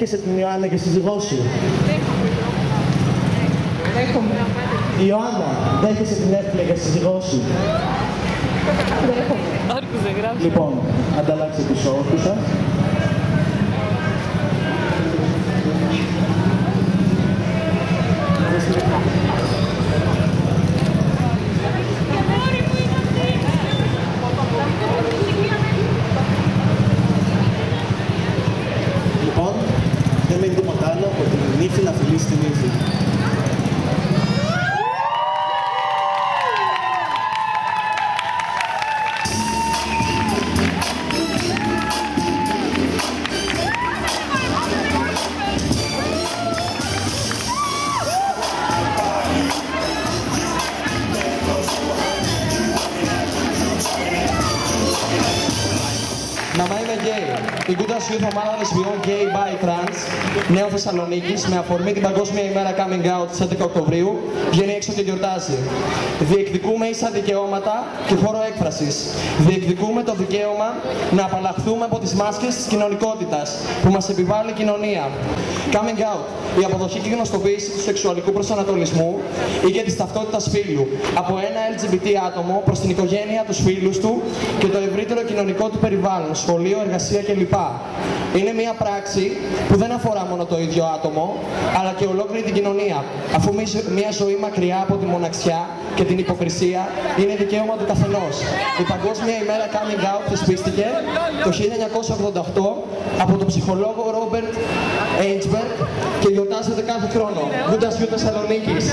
Δέχεσαι την Ιωάννα και σύζυγό σου? Δέχομαι. Ιωάννα, δέχεσαι την Εύκλεια και σύζυγό σου? Δέχομαι. Λοιπόν, ανταλλάξτε τους όρκους σας. Λοιπόν, δεν μένει τίποτα άλλο από την νύφη να φιλήσει την νύφη. Μαμά, είμαι γκέι. Η Κούντας Youth ομάδα λεσβιών Gay by Trans Νέο Θεσσαλονίκης, με αφορμή την Παγκόσμια ημέρα Coming Out στις 11 Οκτωβρίου, βγαίνει έξω και γιορτάζει. Διεκδικούμε ίσα δικαιώματα και χώρο έκφρασης. Διεκδικούμε το δικαίωμα να απαλλαχθούμε από τις μάσκες της κοινωνικότητας που μας επιβάλλει η κοινωνία. Coming out, η αποδοχή και γνωστοποίηση του σεξουαλικού προσανατολισμού ή και της ταυτότητας φύλου από ένα LGBT άτομο προς την οικογένεια, τους φίλους του και το ευρύτερο κοινωνικό του περιβάλλον, σχολείο, εργασία κλπ. Είναι μια πράξη που δεν αφορά μόνο το ίδιο άτομο, αλλά και ολόκληρη την κοινωνία, αφού μια ζωή μακριά από τη μοναξιά και την υποκρισία είναι δικαίωμα του καθενός. Η Παγκόσμια ημέρα Coming Out θεσπίστηκε το 1988 από τον ψυχολόγο Ρόμπερτ Έιντσμπεργκ και γιορτάζεται κάθε χρόνο. Κούντας Youth Θεσσαλονίκης.